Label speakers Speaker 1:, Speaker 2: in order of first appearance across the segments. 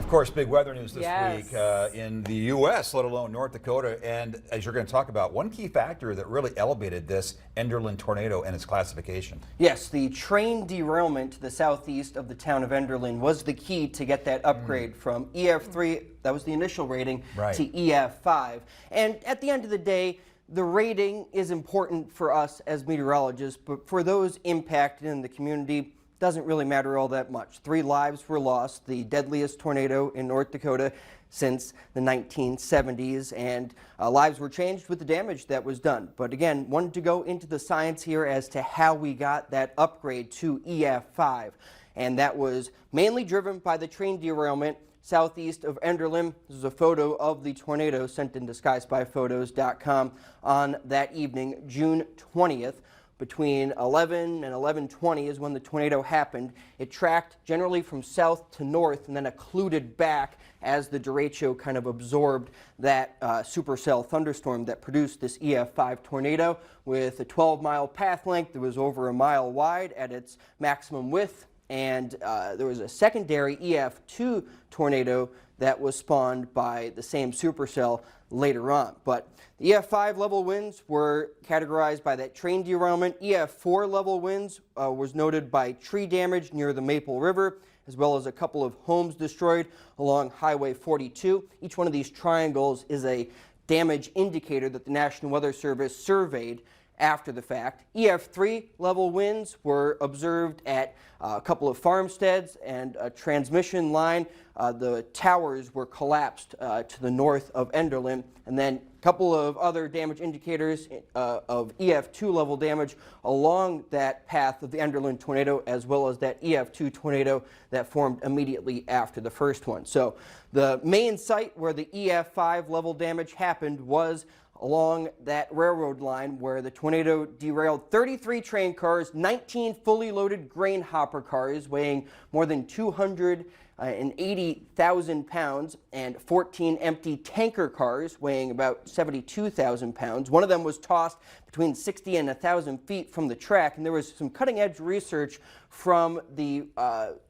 Speaker 1: course, big weather news this week
Speaker 2: Yes.
Speaker 1: in the U.S., let alone North Dakota. And as you're going to talk about, one key factor that really elevated this Enderlin tornado and its classification.
Speaker 3: Yes, the train derailment to the southeast of the town of Enderlin was the key to get that upgrade from EF3, that was the initial rating,
Speaker 1: Right.
Speaker 3: to EF5. And at the end of the day, the rating is important for us as meteorologists, but for those impacted in the community, doesn't really matter all that much. 3 lives were lost, the deadliest tornado in North Dakota since the 1970s, and lives were changed with the damage that was done. But again, wanted to go into the science here as to how we got that upgrade to EF5, and that was mainly driven by the train derailment southeast of Enderlin. This is a photo of the tornado sent in to skyspyphotos.com on that evening, June 20th. Between 11 and 11:20 is when the tornado happened. It tracked generally from south to north and then occluded back as the derecho kind of absorbed that supercell thunderstorm that produced this EF5 tornado with a 12-mile path length that was over a mile wide at its maximum width. And there was a secondary EF2 tornado that was spawned by the same supercell later on. But the EF5 level winds were categorized by that train derailment. EF4 level winds was noted by tree damage near the Maple River, as well as a couple of homes destroyed along Highway 42. Each one of these triangles is a damage indicator that the National Weather Service surveyed after the fact. EF3 level winds were observed at a couple of farmsteads and a transmission line. The towers were collapsed to the north of Enderlin, and then a couple of other damage indicators of EF2 level damage along that path of the Enderlin tornado, as well as that EF2 tornado that formed immediately after the first one. So the main site where the EF5 level damage happened was along that railroad line where the tornado derailed 33 train cars, 19 fully loaded grain hopper cars weighing more than 280,000 pounds, and 14 empty tanker cars weighing about 72,000 pounds. One of them was tossed between 60 and 1,000 feet from the track, and there was some cutting-edge research from the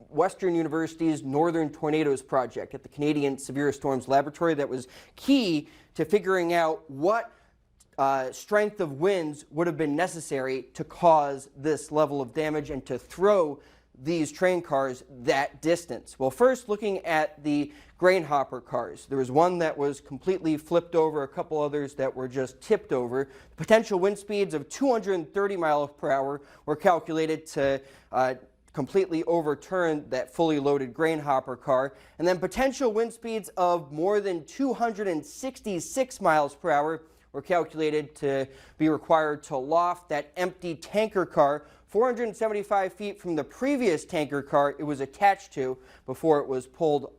Speaker 3: Western University's Northern Tornadoes Project at the Canadian Severe Storms Laboratory that was key to figuring out what strength of winds would have been necessary to cause this level of damage and to throw these train cars that distance. Well, first looking at the grain hopper cars, there was one that was completely flipped over, a couple others that were just tipped over. Potential wind speeds of 230 miles per hour were calculated to completely overturn that fully loaded grain hopper car, and then potential wind speeds of more than 266 miles per hour were calculated to be required to loft that empty tanker car 475 feet from the previous tanker car it was attached to before it was pulled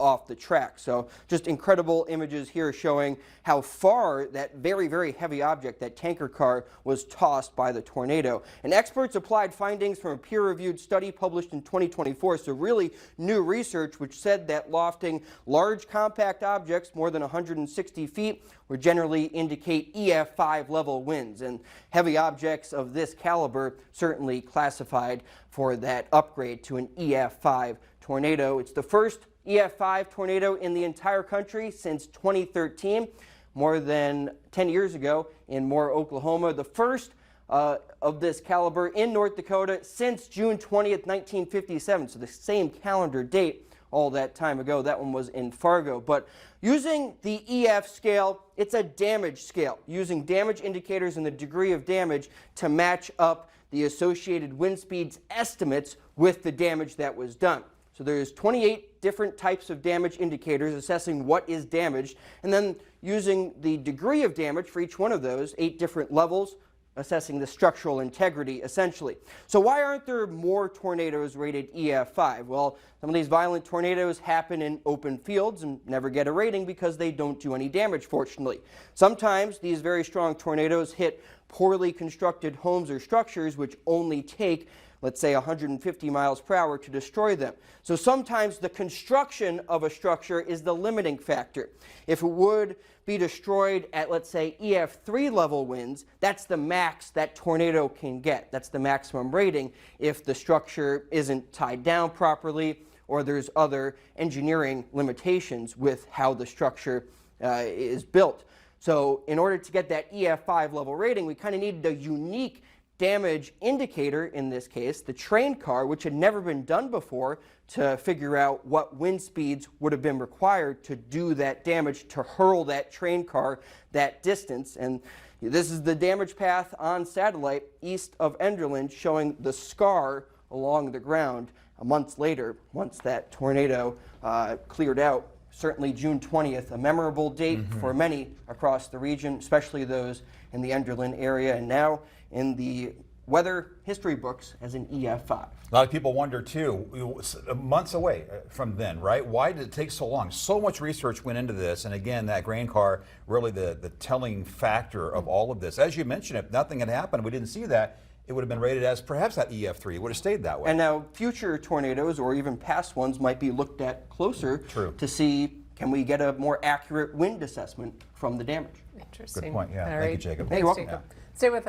Speaker 3: off the track. So just incredible images here showing how far that very, very heavy object, that tanker car, was tossed by the tornado. And experts applied findings from a peer-reviewed study published in 2024, so really new research, which said that lofting large compact objects more than 160 feet would generally indicate EF5 level winds, and heavy objects of this caliber certainly classified for that upgrade to an EF5 tornado. It's the first EF5 tornado in the entire country since 2013, more than 10 years ago in Moore, Oklahoma. The first of this caliber in North Dakota since June 20th, 1957, so the same calendar date all that time ago. That one was in Fargo. But using the EF scale, it's a damage scale, using damage indicators and the degree of damage to match up the associated wind speeds estimates with the damage that was done. So there's 28 different types of damage indicators assessing what is damaged, and then using the degree of damage for each one of those, 8 different levels, assessing the structural integrity, essentially. So why aren't there more tornadoes rated EF5? Well, some of these violent tornadoes happen in open fields and never get a rating because they don't do any damage, fortunately. Sometimes these very strong tornadoes hit poorly constructed homes or structures which only take, let's say, 150 miles per hour to destroy them. So sometimes the construction of a structure is the limiting factor. If it would be destroyed at, let's say, EF3 level winds, that's the max that tornado can get. That's the maximum rating if the structure isn't tied down properly or there's other engineering limitations with how the structure is built. So in order to get that EF5 level rating, we kind of needed a unique damage indicator, in this case, the train car, which had never been done before, to figure out what wind speeds would have been required to do that damage, to hurl that train car that distance. And this is the damage path on satellite east of Enderlin, showing the scar along the ground months later, once that tornado cleared out. Certainly June 20th, a memorable date for many across the region, especially those in the Enderlin area, and now in the weather history books as an EF5.
Speaker 1: A lot of people wonder too, months away from then, right? Why did it take so long? So much research went into this, and again, that grain car, really the telling factor of all of this. As you mentioned, if nothing had happened, we didn't see that, it would have been rated as perhaps that EF3. It would have stayed that way.
Speaker 3: And now future tornadoes, or even past ones, might be looked at closer to see, can we get a more accurate wind assessment from the damage?
Speaker 2: Interesting.
Speaker 1: Good point, yeah.
Speaker 2: All
Speaker 1: Thank you,
Speaker 2: right.
Speaker 1: Jacob.
Speaker 3: Hey, you're welcome.
Speaker 2: Jacob. Stay with us.